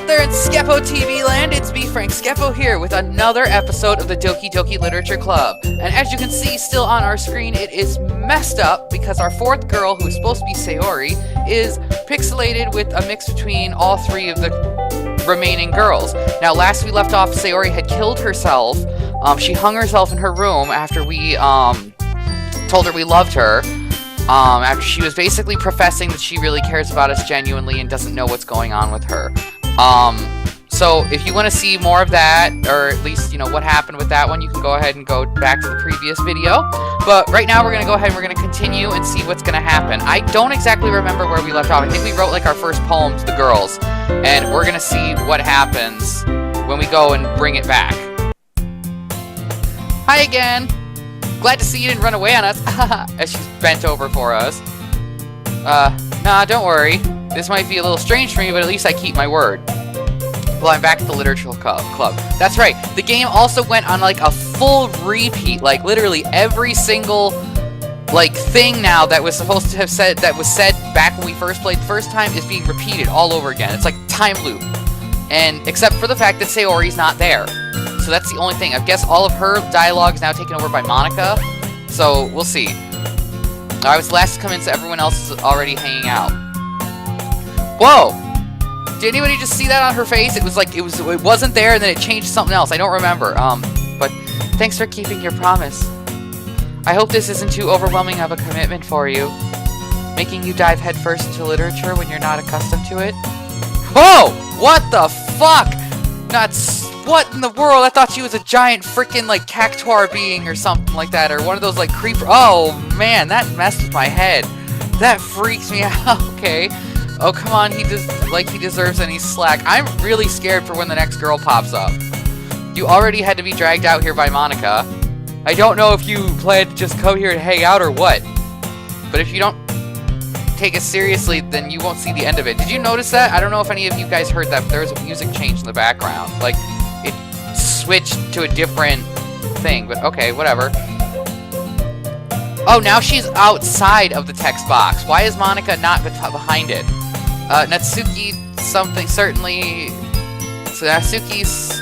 out there in SkepoTV Land? It's me, Frank Skepo, here with another episode of the Doki Doki Literature Club. And as you can see still on our screen, it is messed up because our fourth girl, who is supposed to be Sayori, is pixelated with a mix between all three of the remaining girls. Now, last we left off, Sayori had killed herself. She hung herself in her room after we told her we loved her. After she was basically professing that she really cares about us genuinely and doesn't know what's going on with her. So if you want to see more of that, or at least, you know, what happened with that one, you can go ahead and go back to the previous video. But right now we're going to go ahead and we're going to continue and see what's going to happen. I don't exactly remember where we left off. I think we wrote like our first poem to the girls. And we're going to see what happens when we go and bring it back. Hi again! Glad to see you didn't run away on us, as she's bent over for us. Nah, don't worry. This might be a little strange for me, but at least I keep my word. Well, I'm back at the Literature Club. That's right, the game also went on, like, a full repeat. Like, literally every single, like, thing now that was supposed to have said, that was said back when we first played the first time is being repeated all over again. It's like time loop. And, except for the fact that Sayori's not there. So that's the only thing. I guess all of her dialogue is now taken over by Monica. So, we'll see. I was last to come in, so everyone else is already hanging out. Whoa! Did anybody just see that on her face? It was like, it wasn't there, and then it changed to something else. I don't remember. But thanks for keeping your promise. I hope this isn't too overwhelming of a commitment for you. Making you dive headfirst into literature when you're not accustomed to it. Whoa! What the fuck? What in the world? I thought she was a giant freaking, like, cactuar being or something like that, or one of those, like, creeper. Oh, man, that messed with my head. That freaks me out. Okay. Oh, come on, he deserves any slack. I'm really scared for when the next girl pops up. You already had to be dragged out here by Monica. I don't know if you plan to just come here and hang out or what. But if you don't take it seriously, then you won't see the end of it. Did you notice that? I don't know if any of you guys heard that, but there was a music change in the background. Like, it switched to a different thing, but okay, whatever. Oh, now she's outside of the text box. Why is Monica not behind it? Natsuki something, certainly... So Natsuki's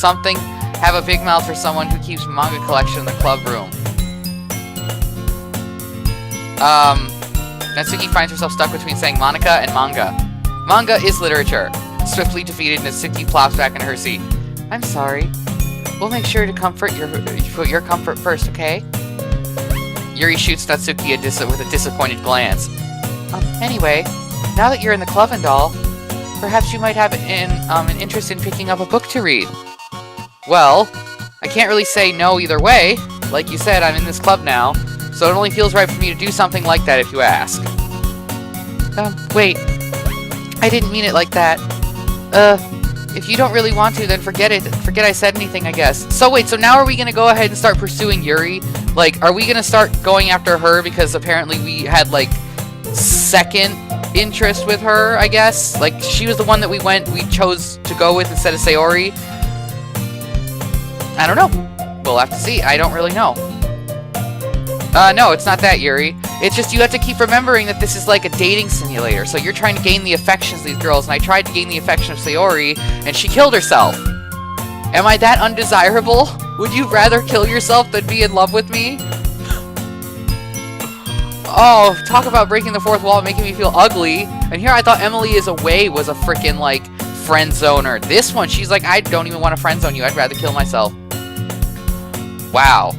something, have a big mouth for someone who keeps manga collection in the club room. Natsuki finds herself stuck between saying Monica and manga. Manga is literature. Swiftly defeated, Natsuki plops back in her seat. I'm sorry. We'll make sure to put your comfort first, okay? Yuri shoots Natsuki with a disappointed glance. Anyway, now that you're in the club and all, perhaps you might have an interest in picking up a book to read. Well, I can't really say no either way. Like you said, I'm in this club now, so it only feels right for me to do something like that if you ask. Wait. I didn't mean it like that. If you don't really want to, then forget it. Forget I said anything, I guess. So wait, so now are we gonna go ahead and start pursuing Yuri? Like, are we gonna start going after her because apparently we had, like, second interest with her, I guess? Like, she was the one that we chose to go with instead of Sayori? I don't know. We'll have to see. I don't really know. No, it's not that, Yuri. It's just you have to keep remembering that this is like a dating simulator. So you're trying to gain the affections of these girls, and I tried to gain the affection of Sayori, and she killed herself. Am I that undesirable? Would you rather kill yourself than be in love with me? Oh, talk about breaking the fourth wall and making me feel ugly. And here I thought Emily is Away was a freaking, like, friend zoner. This one, she's like, I don't even want to friend zone you. I'd rather kill myself. Wow.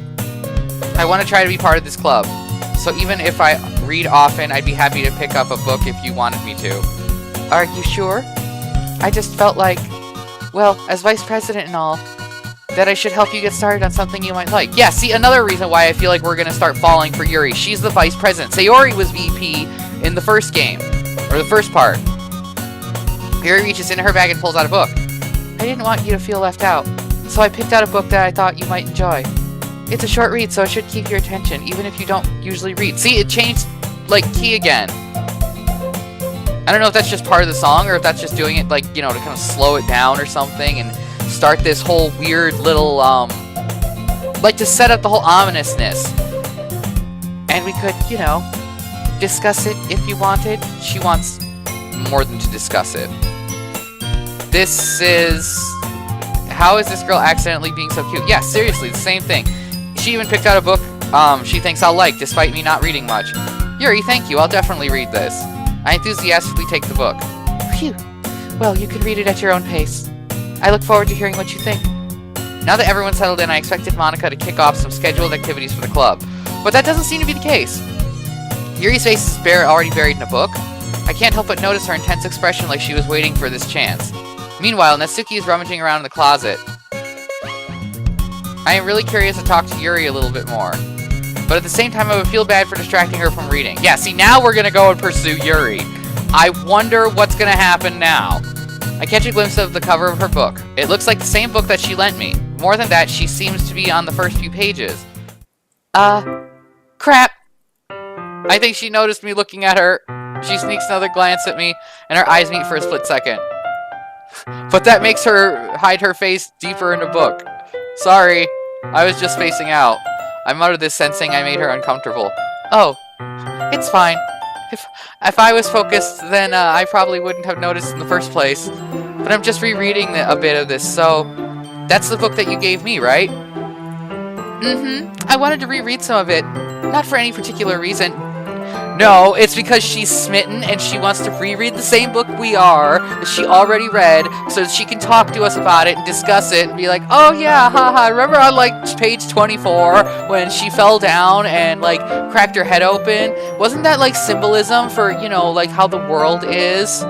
I want to try to be part of this club. So even if I read often, I'd be happy to pick up a book if you wanted me to. Are you sure? I just felt like, well, as vice president and all, that I should help you get started on something you might like. Yeah, see, another reason why I feel like we're going to start falling for Yuri. She's the vice president. Sayori was VP in the first game, or the first part. Yuri reaches into her bag and pulls out a book. I didn't want you to feel left out, so I picked out a book that I thought you might enjoy. It's a short read, so it should keep your attention, even if you don't usually read. See, it changed, like, key again. I don't know if that's just part of the song, or if that's just doing it, like, you know, to kind of slow it down or something, and start this whole weird little, like, to set up the whole ominousness. And we could, you know, discuss it if you wanted. She wants more than to discuss it. This is... How is this girl accidentally being so cute? Yeah, seriously, the same thing. She even picked out a book she thinks I'll like, despite me not reading much. Yuri, thank you. I'll definitely read this. I enthusiastically take the book. Phew. Well, you can read it at your own pace. I look forward to hearing what you think. Now that everyone's settled in, I expected Monica to kick off some scheduled activities for the club. But that doesn't seem to be the case. Yuri's face is already buried in a book. I can't help but notice her intense expression like she was waiting for this chance. Meanwhile, Natsuki is rummaging around in the closet. I am really curious to talk to Yuri a little bit more. But at the same time, I would feel bad for distracting her from reading. Yeah, see, now we're gonna go and pursue Yuri. I wonder what's gonna happen now. I catch a glimpse of the cover of her book. It looks like the same book that she lent me. More than that, she seems to be on the first few pages. Crap. I think she noticed me looking at her. She sneaks another glance at me, and our eyes meet for a split second. But that makes her hide her face deeper in the book. Sorry, I was just facing out. I muttered this, sensing I made her uncomfortable. Oh, it's fine. If I was focused, then I probably wouldn't have noticed in the first place. But I'm just rereading a bit of this, so... That's the book that you gave me, right? Mm-hmm. I wanted to reread some of it. Not for any particular reason. No, it's because she's smitten and she wants to reread the same book we are, that she already read, so that she can talk to us about it and discuss it and be like, oh yeah, haha, remember on like page 24 when she fell down and like cracked her head open? Wasn't that like symbolism for, you know, like how the world is?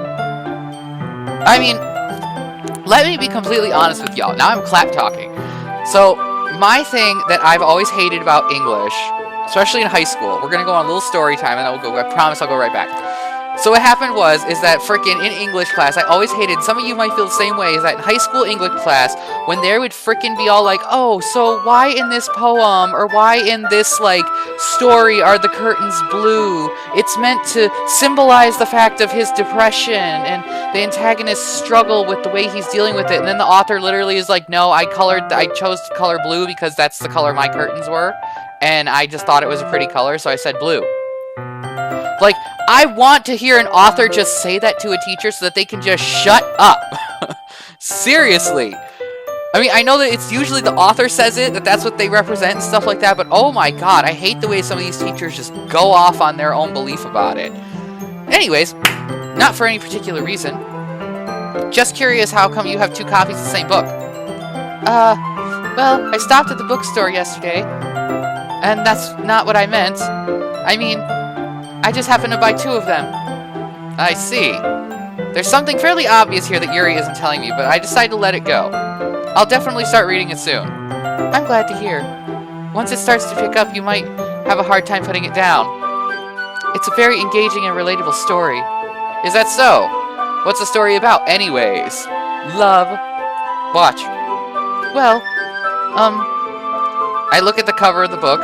I mean, let me be completely honest with y'all. Now I'm clap talking. So, my thing that I've always hated about English, especially in high school, we're gonna go on a little story time and I promise I'll go right back. So what happened was, is that frickin' in English class, I always hated, some of you might feel the same way, is that in high school English class, when they would frickin' be all like, oh, so why in this poem, or why in this, like, story are the curtains blue? It's meant to symbolize the fact of his depression, and the antagonist's struggle with the way he's dealing with it, and then the author literally is like, no, I chose to color blue because that's the color my curtains were, and I just thought it was a pretty color, so I said blue. Like, I want to hear an author just say that to a teacher so that they can just shut up. Seriously. I mean, I know that it's usually the author says it, that that's what they represent and stuff like that, but oh my god, I hate the way some of these teachers just go off on their own belief about it. Anyways, not for any particular reason. Just curious how come you have two copies of the same book. Well, I stopped at the bookstore yesterday, and that's not what I meant. I mean, I just happened to buy two of them. I see. There's something fairly obvious here that Yuri isn't telling me, but I decided to let it go. I'll definitely start reading it soon. I'm glad to hear. Once it starts to pick up, you might have a hard time putting it down. It's a very engaging and relatable story. Is that so? What's the story about, anyways? Love. Watch. Well, I look at the cover of the book.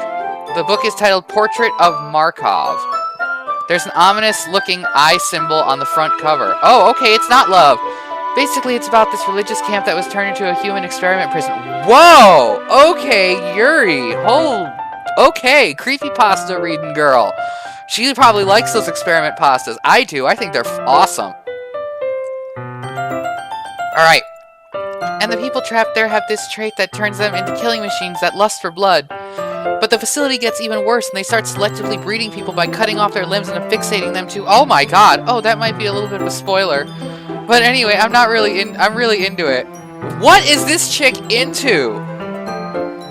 The book is titled Portrait of Markov. There's an ominous-looking eye symbol on the front cover. Oh, okay, it's not love. Basically, it's about this religious camp that was turned into a human experiment prison. Whoa! Okay, Yuri. Okay, creepypasta reading girl. She probably likes those experiment pastas. I do. I think they're awesome. Alright. And the people trapped there have this trait that turns them into killing machines that lust for blood. But the facility gets even worse, and they start selectively breeding people by cutting off their limbs and affixating them to... Oh my god! Oh, that might be a little bit of a spoiler. But anyway, I'm really into it. What is this chick into?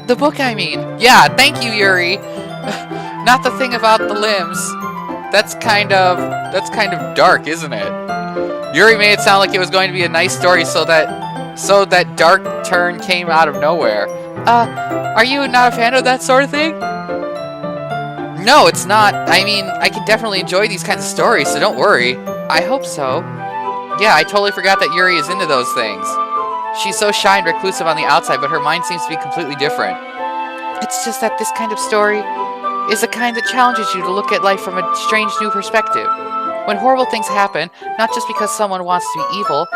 The book, I mean. Yeah, thank you, Yuri. Not the thing about the limbs. That's kind of dark, isn't it? Yuri made it sound like it was going to be a nice story, so that dark turn came out of nowhere. Are you not a fan of that sort of thing? No, it's not. I mean, I can definitely enjoy these kinds of stories, so don't worry. I hope so. Yeah, I totally forgot that Yuri is into those things. She's so shy and reclusive on the outside, but her mind seems to be completely different. It's just that this kind of story is the kind that challenges you to look at life from a strange new perspective. When horrible things happen, not just because someone wants to be evil,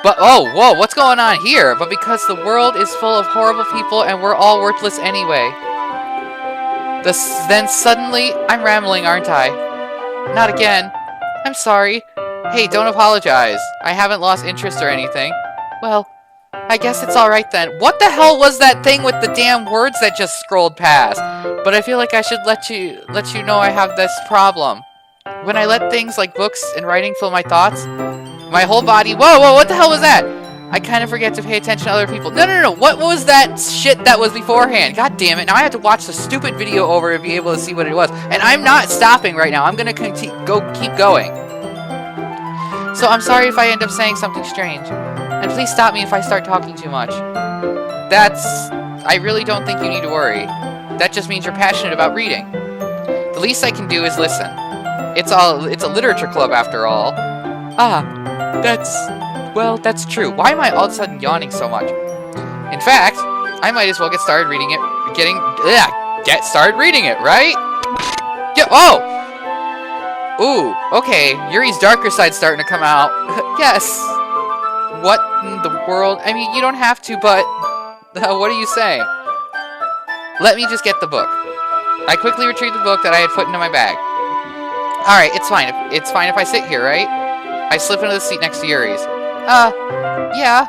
but, oh, whoa, what's going on here? But because the world is full of horrible people and we're all worthless anyway. Then suddenly, I'm rambling, aren't I? Not again. I'm sorry. Hey, don't apologize. I haven't lost interest or anything. Well, I guess it's alright then. What the hell was that thing with the damn words that just scrolled past? But I feel like I should let you know I have this problem. When I let things like books and writing fill my thoughts, my whole body... Whoa, what the hell was that? I kind of forget to pay attention to other people. No. What was that shit that was beforehand? God damn it. Now I have to watch the stupid video over to be able to see what it was. And I'm not stopping right now. I'm going to keep going. So I'm sorry if I end up saying something strange. And please stop me if I start talking too much. I really don't think you need to worry. That just means you're passionate about reading. The least I can do is listen. It's a literature club after all. That's true. Why am I all of a sudden yawning so much? In fact, I might as well get started reading it. Get started reading it, right? Oh! Ooh, okay. Yuri's darker side's starting to come out. Yes. What in the world? I mean, you don't have to, but... what are you saying? Let me just get the book. I quickly retrieved the book that I had put into my bag. Alright, it's fine. It's fine if I sit here, right? I slip into the seat next to Yuri's. Yeah.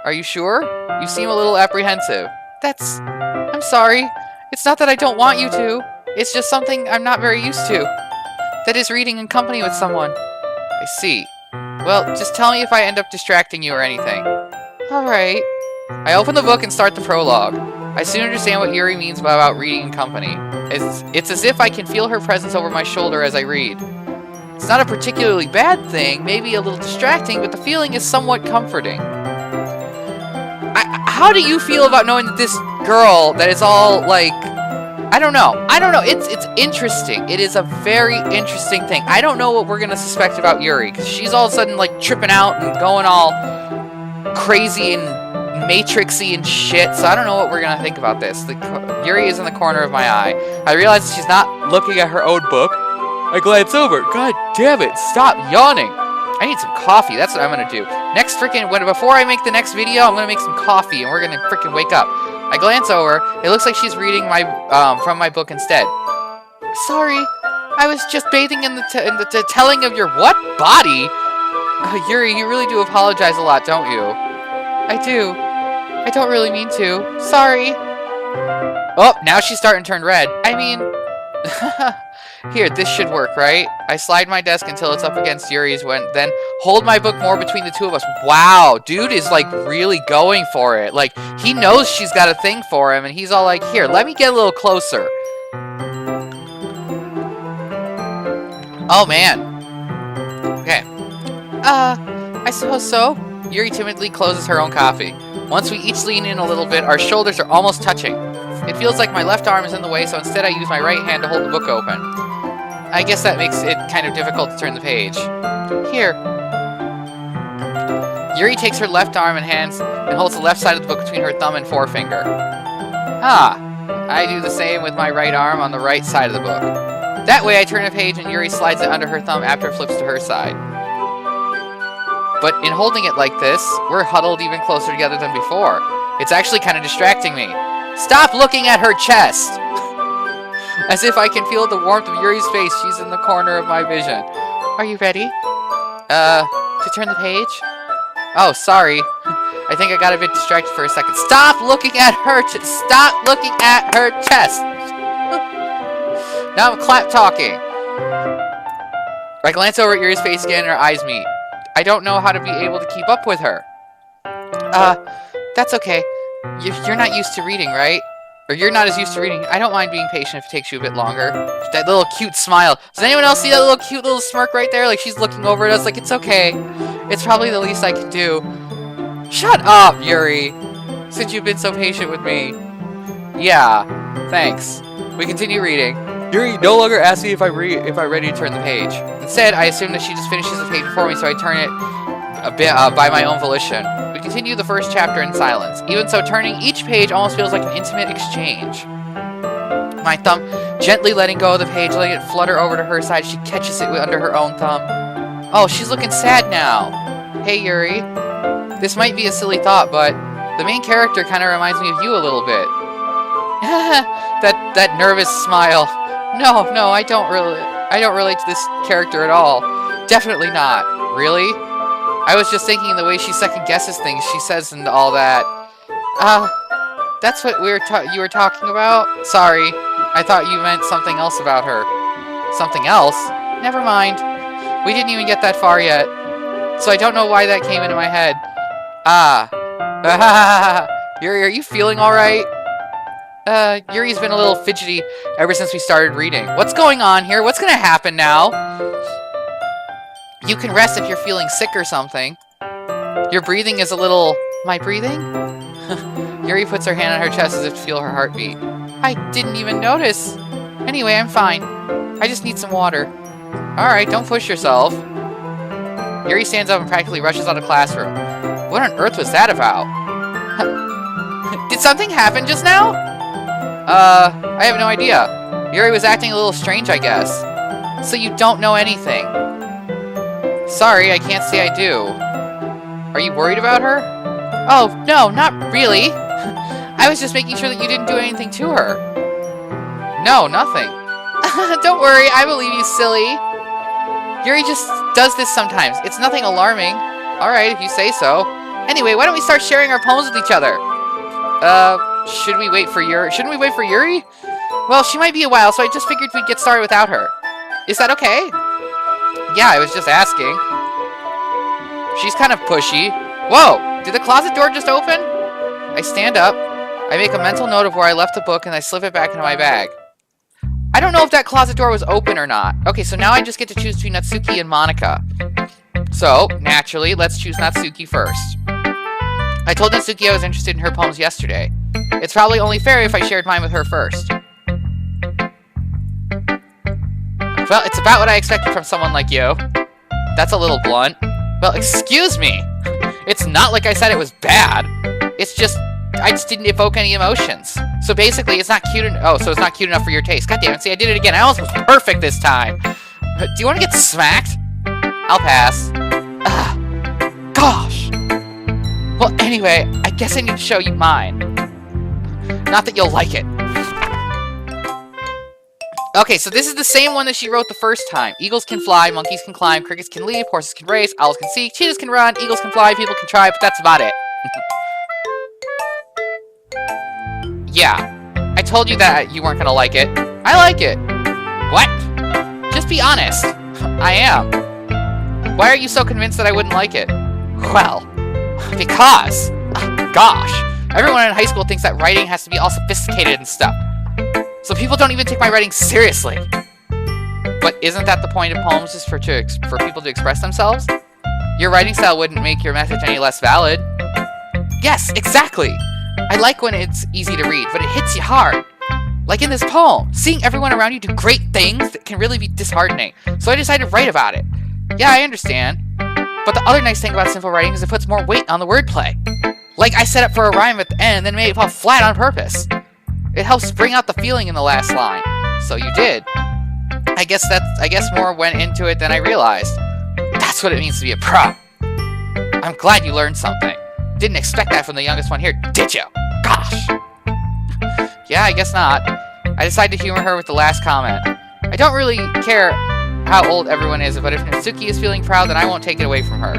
Are you sure? You seem a little apprehensive. I'm sorry. It's not that I don't want you to. It's just something I'm not very used to. That is reading in company with someone. I see. Well, just tell me if I end up distracting you or anything. Alright. I open the book and start the prologue. I soon understand what Yuri means about reading in company. It's as if I can feel her presence over my shoulder as I read. It's not a particularly bad thing, maybe a little distracting, but the feeling is somewhat comforting. How do you feel about knowing that this girl that is all, like... I don't know. It's interesting. It is a very interesting thing. I don't know what we're gonna suspect about Yuri, because she's all of a sudden, like, tripping out and going all crazy and matrixy and shit, so I don't know what we're gonna think about this. Yuri is in the corner of my eye. I realize that she's not looking at her own book. I glance over. God damn it, stop yawning. I need some coffee, that's what I'm gonna do. Before I make the next video, I'm gonna make some coffee and we're gonna freaking wake up. I glance over. It looks like she's reading from my book instead. Sorry, I was just bathing in the telling of your what? Body? Yuri, you really do apologize a lot, don't you? I do. I don't really mean to. Sorry. Oh, now she's starting to turn red. I mean... Here, this should work, right? I slide my desk until it's up against Yuri's, then hold my book more between the two of us. Wow, dude is, like, really going for it. Like, he knows she's got a thing for him, and he's all like, here, let me get a little closer. Oh, man. Okay. I suppose so. Yuri timidly closes her own coffee. Once we each lean in a little bit, our shoulders are almost touching. It feels like my left arm is in the way, so instead I use my right hand to hold the book open. I guess that makes it kind of difficult to turn the page. Here. Yuri takes her left arm and holds the left side of the book between her thumb and forefinger. I do the same with my right arm on the right side of the book. That way I turn a page and Yuri slides it under her thumb after it flips to her side. But in holding it like this, we're huddled even closer together than before. It's actually kind of distracting me. Stop looking at her chest! As if I can feel the warmth of Yuri's face, she's in the corner of my vision. Are you ready? To turn the page? Oh, sorry. I think I got a bit distracted for a second. Stop looking at her chest! Stop looking at her chest! Now I'm clap talking. I glance over at Yuri's face again and our eyes meet. I don't know how to be able to keep up with her. That's okay. You're not used to reading, right? Or you're not as used to reading. I don't mind being patient if it takes you a bit longer. That little cute smile. Does anyone else see that little cute little smirk right there? Like she's looking over at us like, it's okay. It's probably the least I can do. Shut up, Yuri. Since you've been so patient with me. Yeah, thanks. We continue reading. Yuri no longer asks me if I'm ready to turn the page. Instead, I assume that she just finishes the page before me, so I turn it a bit by my own volition. We continue the first chapter in silence. Even so, turning each page almost feels like an intimate exchange. My thumb gently letting go of the page, letting it flutter over to her side. She catches it under her own thumb. Oh, she's looking sad now. Hey, Yuri. This might be a silly thought, but the main character kind of reminds me of you a little bit. that nervous smile. No, I don't relate to this character at all. Definitely not. Really? I was just thinking the way she second guesses things she says and all that. That's what you were talking about? Sorry. I thought you meant something else about her. Something else? Never mind. We didn't even get that far yet. So I don't know why that came into my head. Yuri, are you feeling alright? Yuri's been a little fidgety ever since we started reading. What's going on here? What's gonna happen now? You can rest if you're feeling sick or something. Your breathing is a little... My breathing? Yuri puts her hand on her chest as if to feel her heartbeat. I didn't even notice. Anyway, I'm fine. I just need some water. Alright, don't push yourself. Yuri stands up and practically rushes out of the classroom. What on earth was that about? Did something happen just now? I have no idea. Yuri was acting a little strange, I guess. So you don't know anything. Sorry, I can't say I do. Are you worried about her? Oh, no, not really. I was just making sure that you didn't do anything to her. No, nothing. Don't worry, I believe you, silly. Yuri just does this sometimes. It's nothing alarming. Alright, if you say so. Anyway, why don't we start sharing our poems with each other? Shouldn't we wait for Yuri? Well, she might be a while, so I just figured we'd get started without her. Is that okay? Yeah, I was just asking. She's kind of pushy. Whoa! Did the closet door just open? I stand up. I make a mental note of where I left the book, and I slip it back into my bag. I don't know if that closet door was open or not. Okay, so now I just get to choose between Natsuki and Monika. So, naturally, let's choose Natsuki first. I told Natsuki I was interested in her poems yesterday. It's probably only fair if I shared mine with her first. Well, it's about what I expected from someone like you. That's a little blunt. Well, excuse me! It's not like I said it was bad. It's just, I just didn't evoke any emotions. So basically, it's not cute enough. Oh, so it's not cute enough for your taste. God damn it, see, I did it again. I almost was perfect this time. Do you want to get smacked? I'll pass. Gosh! Well, anyway, I guess I need to show you mine. Not that you'll like it. Okay, so this is the same one that she wrote the first time. Eagles can fly, monkeys can climb, crickets can leap, horses can race, owls can seek, cheetahs can run, eagles can fly, people can try, but that's about it. Yeah, I told you that you weren't gonna like it. I like it. What? Just be honest. I am. Why are you so convinced that I wouldn't like it? Well, because, gosh, everyone in high school thinks that writing has to be all sophisticated and stuff. So people don't even take my writing seriously. But isn't that the point of poems, is for people to express themselves? Your writing style wouldn't make your message any less valid. Yes, exactly. I like when it's easy to read, but it hits you hard. Like in this poem, seeing everyone around you do great things that can really be disheartening. So I decided to write about it. Yeah, I understand. But the other nice thing about simple writing is it puts more weight on the wordplay. Like I set up for a rhyme at the end and then made it fall flat on purpose. It helps bring out the feeling in the last line. So you did. I guess more went into it than I realized. That's what it means to be a pro. I'm glad you learned something. Didn't expect that from the youngest one here, did you? Gosh. Yeah, I guess not. I decided to humor her with the last comment. I don't really care how old everyone is, but if Natsuki is feeling proud, then I won't take it away from her.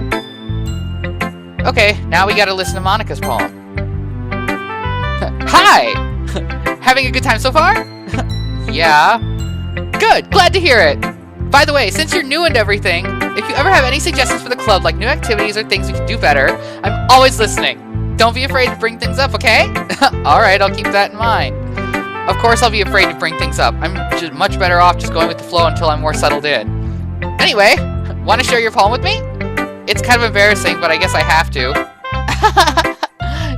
Okay, now we gotta listen to Monika's poem. Hi! Having a good time so far? Yeah. Good, glad to hear it. By the way, since you're new and everything, if you ever have any suggestions for the club, like new activities or things we can do better, I'm always listening. Don't be afraid to bring things up, okay? Alright, I'll keep that in mind. Of course I'll be afraid to bring things up. I'm just much better off just going with the flow until I'm more settled in. Anyway, want to share your poem with me? It's kind of embarrassing, but I guess I have to.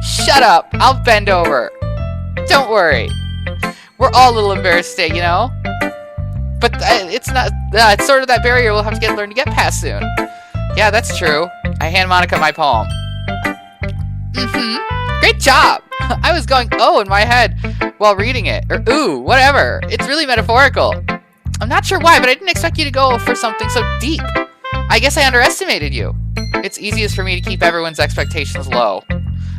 Shut up, I'll bend over. Don't worry. We're all a little embarrassed today, you know? But it's not, it's sort of that barrier we'll have to learn to get past soon. Yeah, that's true. I hand Monika my poem. Great job! I was going oh in my head while reading it. Or ooh, whatever. It's really metaphorical. I'm not sure why, but I didn't expect you to go for something so deep. I guess I underestimated you. It's easiest for me to keep everyone's expectations low.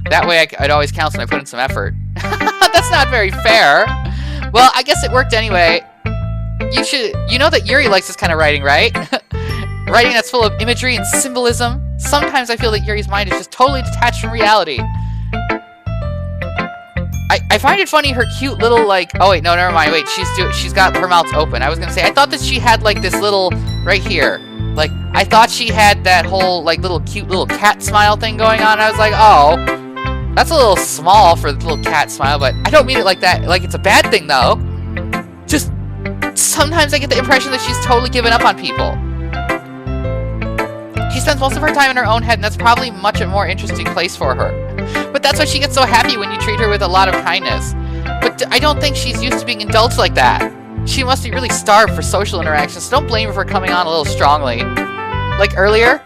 That way I'd always count when I put in some effort. That's not very fair. Well, I guess it worked anyway. You know that Yuri likes this kind of writing, right? Writing that's full of imagery and symbolism. Sometimes I feel that Yuri's mind is just totally detached from reality. I find it funny, her cute little, like... Oh, wait, no, never mind. Wait, she's got her mouth open. I was gonna say, I thought that she had, like, this little... Right here. Like, I thought she had that whole, like, cute little cat smile thing going on. I was like, oh, that's a little small for the little cat smile, but I don't mean it like that. Like, it's a bad thing, though. Just... Sometimes I get the impression that she's totally given up on people. She spends most of her time in her own head, and that's probably much a more interesting place for her. But that's why she gets so happy when you treat her with a lot of kindness. But I don't think she's used to being indulged like that. She must be really starved for social interactions, so don't blame her for coming on a little strongly. Like earlier,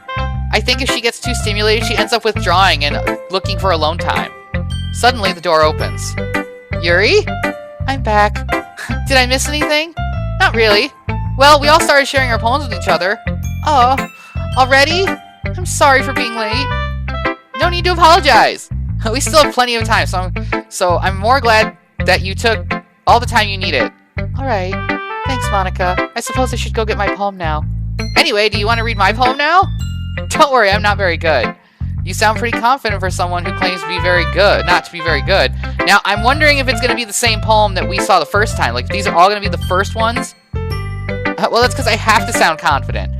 I think if she gets too stimulated, she ends up withdrawing and looking for alone time. Suddenly, the door opens. Yuri? I'm back. Did I miss anything? Not really. Well, we all started sharing our poems with each other. Oh, already? I'm sorry for being late. No need to apologize. We still have plenty of time, so I'm more glad that you took all the time you needed. Alright. Thanks, Monica. I suppose I should go get my poem now. Anyway, do you want to read my poem now? Don't worry, I'm not very good. You sound pretty confident for someone who claims to be very good, not to be very good. Now, I'm wondering if it's going to be the same poem that we saw the first time. Like, if these are all going to be the first ones? Well, that's because I have to sound confident.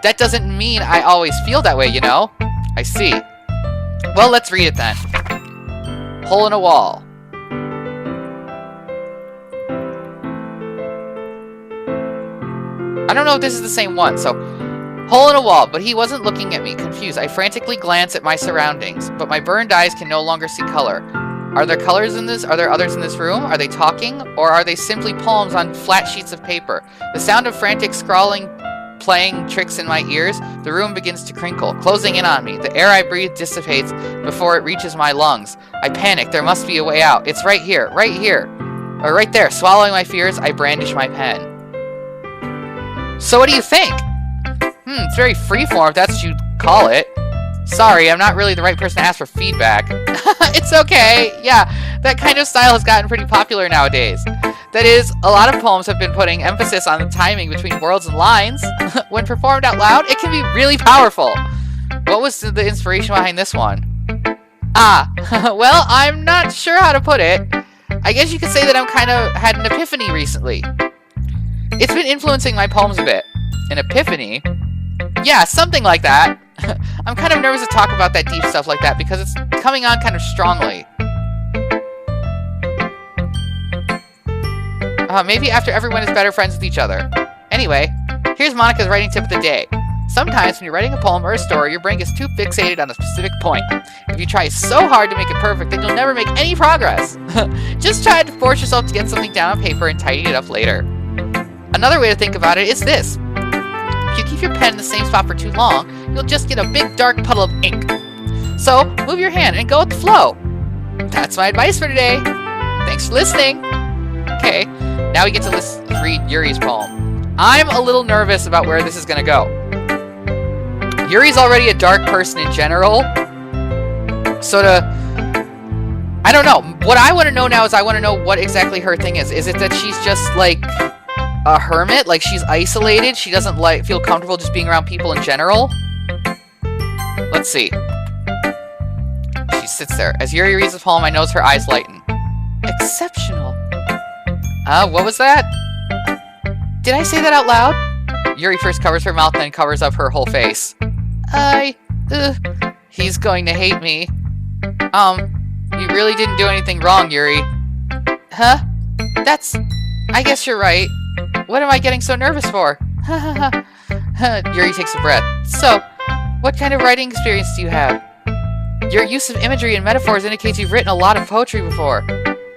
That doesn't mean I always feel that way, you know? I see. Well, let's read it then. Hole in a wall. I don't know if this is the same one, so... Hole in a wall, but he wasn't looking at me, confused. I frantically glanced at my surroundings, but my burned eyes can no longer see color. Are there colors in this? Are there others in this room? Are they talking? Or are they simply poems on flat sheets of paper? The sound of frantic scrawling playing tricks in my ears, the room begins to crinkle, closing in on me. The air I breathe dissipates before it reaches my lungs. I panic. There must be a way out. It's right here. Right here. Or right there. Swallowing my fears, I brandish my pen. So what do you think? It's very freeform, if that's what you'd call it. Sorry, I'm not really the right person to ask for feedback. It's okay. Yeah, that kind of style has gotten pretty popular nowadays. That is, a lot of poems have been putting emphasis on the timing between words and lines. When performed out loud, it can be really powerful. What was the inspiration behind this one? Well, I'm not sure how to put it. I guess you could say that I'm kind of had an epiphany recently. It's been influencing my poems a bit. An epiphany? Yeah, something like that. I'm kind of nervous to talk about that deep stuff like that because it's coming on kind of strongly. Maybe after everyone is better friends with each other. Anyway, here's Monica's writing tip of the day. Sometimes when you're writing a poem or a story, your brain gets too fixated on a specific point. If you try so hard to make it perfect, then you'll never make any progress. Just try to force yourself to get something down on paper and tidy it up later. Another way to think about it is this. If you keep your pen in the same spot for too long, you'll just get a big dark puddle of ink. So, move your hand and go with the flow. That's my advice for today. Thanks for listening. Okay, now we get to read Yuri's poem. I'm a little nervous about where this is going to go. Yuri's already a dark person in general. So I don't know. What I want to know now is I want to know what exactly her thing is. Is it that she's just like a hermit? Like she's isolated? She doesn't feel comfortable just being around people in general? Let's see. She sits there. As Yuri reads the poem, I notice her eyes lighten. Exceptional. What was that? Did I say that out loud? Yuri first covers her mouth, then covers up her whole face. He's going to hate me. You really didn't do anything wrong, Yuri. Huh? I guess you're right. What am I getting so nervous for? Yuri takes a breath. So, what kind of writing experience do you have? Your use of imagery and metaphors indicates you've written a lot of poetry before.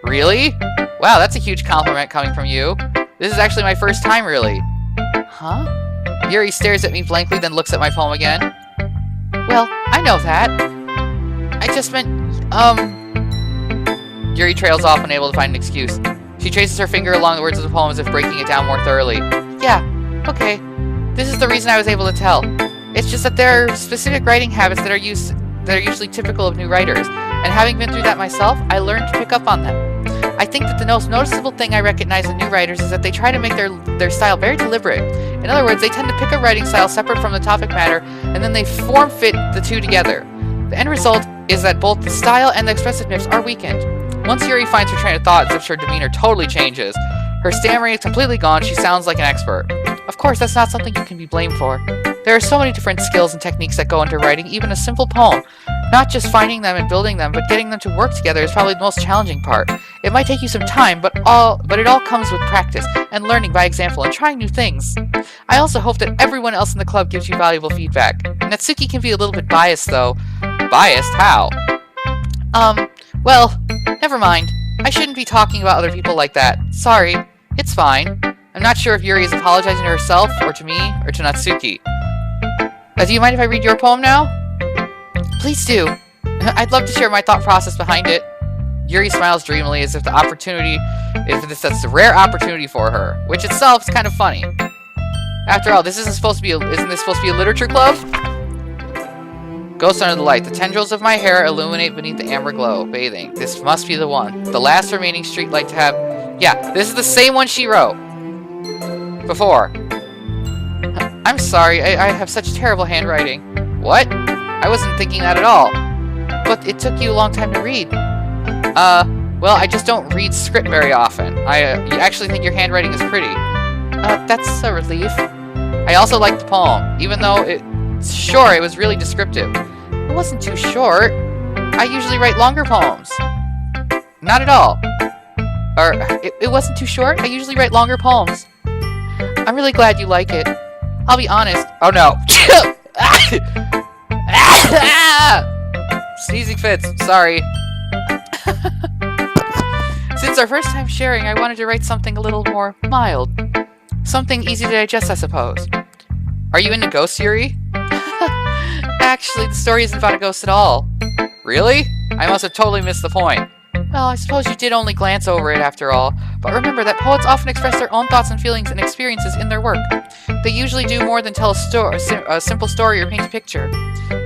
Really? Wow, that's a huge compliment coming from you. This is actually my first time, really. Huh? Yuri stares at me blankly, then looks at my poem again. Well, I know that. I just meant, Yuri trails off, unable to find an excuse. She traces her finger along the words of the poem as if breaking it down more thoroughly. Yeah, okay. This is the reason I was able to tell. It's just that there are specific writing habits that are usually typical of new writers, and having been through that myself, I learned to pick up on them. I think that the most noticeable thing I recognize in new writers is that they try to make their style very deliberate. In other words, they tend to pick a writing style separate from the topic matter, and then they form-fit the two together. The end result is that both the style and the expressiveness are weakened. Once Yuri finds her train of thought, as if her demeanor totally changes. Her stammering is completely gone, she sounds like an expert. Of course, that's not something you can be blamed for. There are so many different skills and techniques that go into writing even a simple poem. Not just finding them and building them, but getting them to work together is probably the most challenging part. It might take you some time, but it all comes with practice and learning by example and trying new things. I also hope that everyone else in the club gives you valuable feedback. Natsuki can be a little bit biased, though. Biased? How? Well, never mind. I shouldn't be talking about other people like that. Sorry. It's fine. I'm not sure if Yuri is apologizing to herself, or to me, or to Natsuki. Do you mind if I read your poem now? Please do. I'd love to share my thought process behind it. Yuri smiles dreamily as if that's a rare opportunity for her, which itself is kind of funny. After all, isn't this supposed to be a literature club? Ghost under the light. The tendrils of my hair illuminate beneath the amber glow. Bathing. This must be the one. The last remaining street light to have... Yeah, this is the same one she wrote. Before. I'm sorry, I have such terrible handwriting. What? I wasn't thinking that at all. But it took you a long time to read. Well, I just don't read script very often. I actually think your handwriting is pretty. That's a relief. I also like the poem, even though it was really descriptive. It wasn't too short. I usually write longer poems. Not at all. Or, it wasn't too short? I usually write longer poems. I'm really glad you like it. I'll be honest. Oh no. Sneezing fits. Sorry. Since our first time sharing, I wanted to write something a little more mild. Something easy to digest, I suppose. Are you into ghosts, Yuri? Actually, the story isn't about a ghost at all. Really? I must have totally missed the point. Well, I suppose you did only glance over it after all. But remember that poets often express their own thoughts and feelings and experiences in their work. They usually do more than tell a simple story or paint a picture.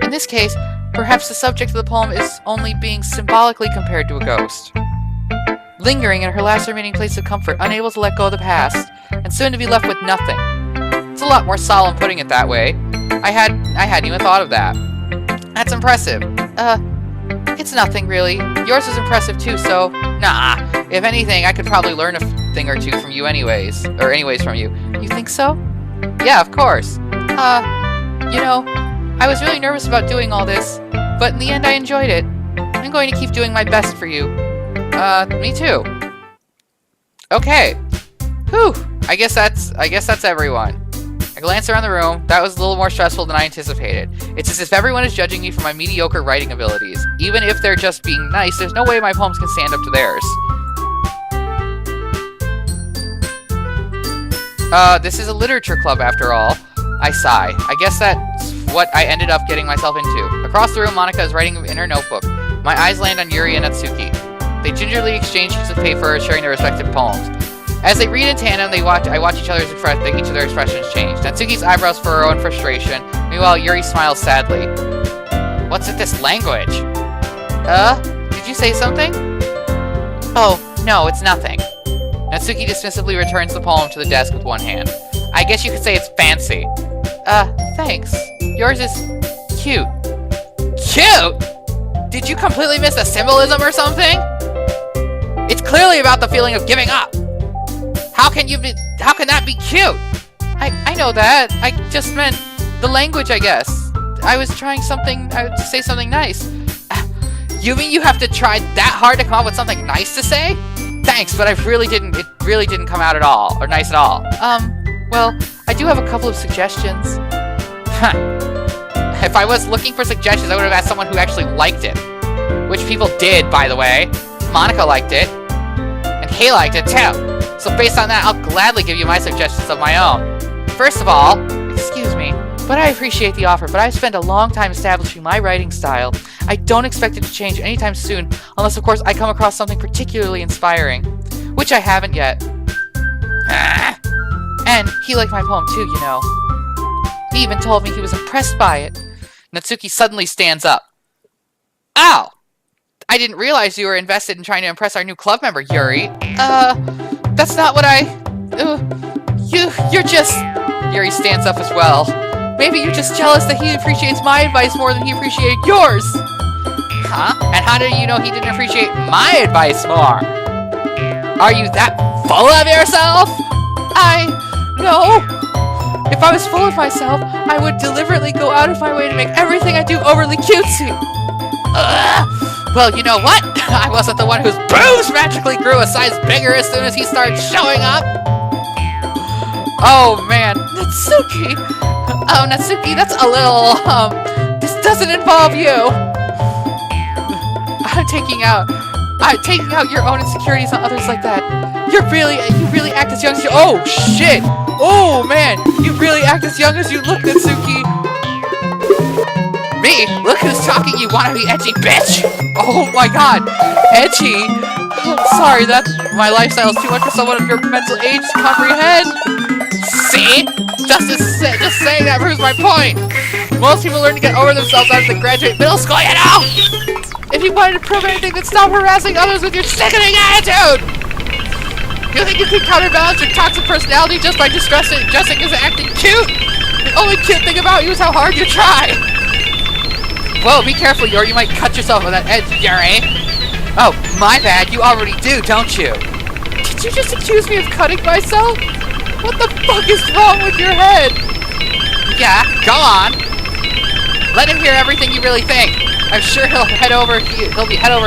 In this case, perhaps the subject of the poem is only being symbolically compared to a ghost. Lingering in her last remaining place of comfort, unable to let go of the past, and soon to be left with nothing. It's a lot more solemn putting it that way. I hadn't even thought of that. That's impressive. It's nothing really. Yours is impressive too, so nah. If anything, I could probably learn a thing or two from you anyways. Or anyways from you. You think so? Yeah, of course. You know, I was really nervous about doing all this, but in the end I enjoyed it. I'm going to keep doing my best for you. Me too. Okay. Whew. I guess that's everyone. I glance around the room. That was a little more stressful than I anticipated. It's as if everyone is judging me for my mediocre writing abilities. Even if they're just being nice, there's no way my poems can stand up to theirs. This is a literature club after all. I sigh. I guess that's what I ended up getting myself into. Across the room, Monika is writing in her notebook. My eyes land on Yuri and Natsuki. They gingerly exchange sheets of paper, sharing their respective poems. As they read in tandem, I watch each of their expressions change. Natsuki's eyebrows furrow in frustration. Meanwhile, Yuri smiles sadly. What's with this language? Did you say something? Oh, no, it's nothing. Natsuki dismissively returns the poem to the desk with one hand. I guess you could say it's fancy. Thanks. Yours is cute. Cute? Did you completely miss the symbolism or something? It's clearly about the feeling of giving up. How can that be cute? I know that. I just meant the language, I guess. I was trying to say something nice. You mean you have to try that hard to come up with something nice to say? Thanks, but it really didn't come out at all, or nice at all. Well, I do have a couple of suggestions. If I was looking for suggestions, I would have asked someone who actually liked it. Which people did, by the way. Monika liked it. And he liked it, too. So based on that, I'll gladly give you my suggestions of my own. First of all, excuse me, but I appreciate the offer, but I've spent a long time establishing my writing style. I don't expect it to change anytime soon, unless of course I come across something particularly inspiring. Which I haven't yet. And he liked my poem too, you know. He even told me he was impressed by it. Natsuki suddenly stands up. Ow! I didn't realize you were invested in trying to impress our new club member, Yuri. That's not what you're just... Yuri stands up as well. Maybe you're just jealous that he appreciates my advice more than he appreciated yours. Huh? And how do you know he didn't appreciate my advice more? Are you that full of yourself? No. If I was full of myself, I would deliberately go out of my way to make everything I do overly cutesy. Well, you know what? I wasn't the one whose boobs magically grew a size bigger as soon as he started showing up. Oh, man. Natsuki. Oh, Natsuki, that's a little, this doesn't involve you. I'm taking out your own insecurities on others like that. You really act as young as you... Oh, shit! Oh, man! You really act as young as you look, Natsuki! Me? Look who's talking, you wannabe edgy bitch! Oh my god! Edgy? Sorry, my lifestyle is too much for someone of your mental age to comprehend! See? Just saying that proves my point! Most people learn to get over themselves after they graduate middle school, you know? If you wanted to prove anything, then stop harassing others with your sickening attitude! You think you can counterbalance your toxic personality just by dressing as acting cute? The only cute thing about you is how hard you try! Whoa, be careful, Yuri. You might cut yourself on that edge, Yuri. Oh, my bad. You already do, don't you? Did you just accuse me of cutting myself? What the fuck is wrong with your head? Yeah, go on. Let him hear everything you really think. I'm sure he'll be head over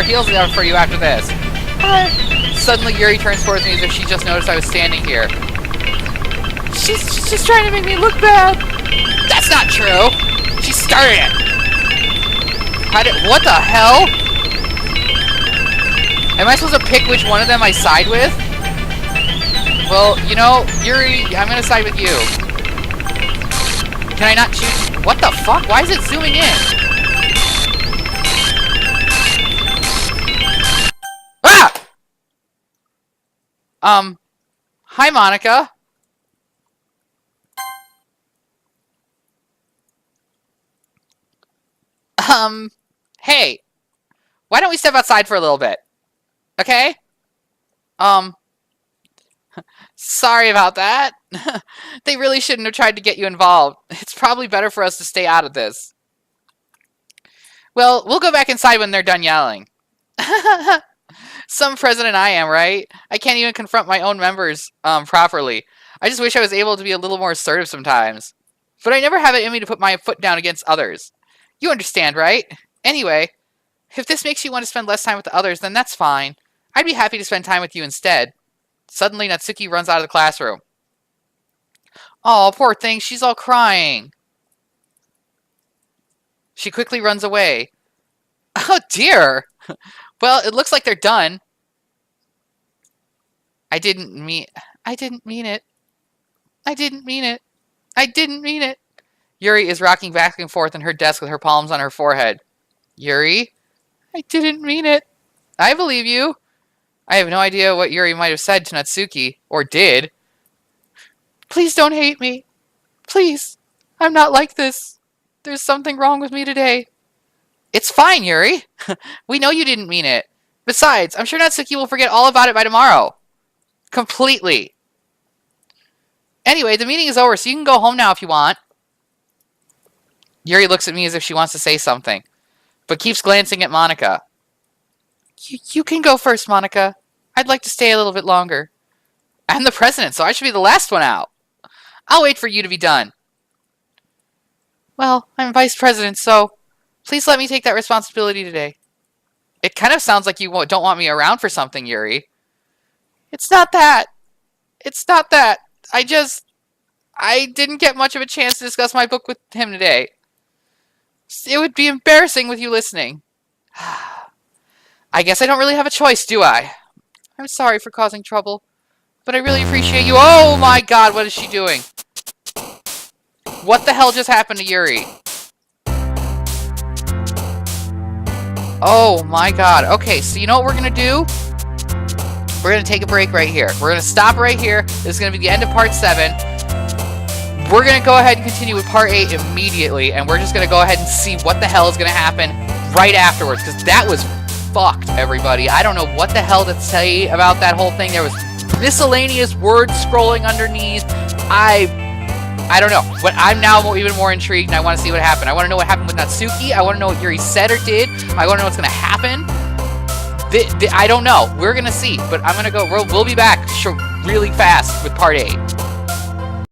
heels for you after this. Suddenly, Yuri turns towards me as if she just noticed I was standing here. She's just trying to make me look bad. That's not true. She started it. What the hell? Am I supposed to pick which one of them I side with? Well, you know, Yuri, I'm gonna side with you. Can I not choose? What the fuck? Why is it zooming in? Ah! Hi, Monica. Hey, why don't we step outside for a little bit? Okay? Sorry about that. They really shouldn't have tried to get you involved. It's probably better for us to stay out of this. Well, we'll go back inside when they're done yelling. Some president I am, right? I can't even confront my own members, properly. I just wish I was able to be a little more assertive sometimes. But I never have it in me to put my foot down against others. You understand, right? Anyway, if this makes you want to spend less time with the others, then that's fine. I'd be happy to spend time with you instead. Suddenly, Natsuki runs out of the classroom. Oh, poor thing, she's all crying. She quickly runs away. Oh, dear. Well, it looks like they're done. I didn't mean it. I didn't mean it. I didn't mean it. Yuri is rocking back and forth in her desk with her palms on her forehead. Yuri? I didn't mean it. I believe you. I have no idea what Yuri might have said to Natsuki, or did. Please don't hate me. Please. I'm not like this. There's something wrong with me today. It's fine, Yuri. We know you didn't mean it. Besides, I'm sure Natsuki will forget all about it by tomorrow. Completely. Anyway, the meeting is over, so you can go home now if you want. Yuri looks at me as if she wants to say something, but keeps glancing at Monica. You can go first, Monica. I'd like to stay a little bit longer. I'm the president, so I should be the last one out. I'll wait for you to be done. Well, I'm vice president, so please let me take that responsibility today. It kind of sounds like you don't want me around for something, Yuri. It's not that. It's not that. I didn't get much of a chance to discuss my book with him today. It would be embarrassing with you listening. I guess I don't really have a choice, do I? I'm sorry for causing trouble, but I really appreciate you. Oh my god, what is she doing? What the hell just happened to Yuri? Oh my god. Okay, so you know what we're gonna do? We're gonna take a break right here. We're gonna stop right here. This is gonna be the end of part 7. We're going to go ahead and continue with Part 8 immediately, and we're just going to go ahead and see what the hell is going to happen right afterwards, because that was fucked, everybody. I don't know what the hell to say about that whole thing. There was miscellaneous words scrolling underneath. I don't know, but I'm now even more intrigued, and I want to see what happened. I want to know what happened with Natsuki. I want to know what Yuri said or did. I want to know what's going to happen. I don't know. We're going to see, but I'm going to go. We'll be back really fast with part 8.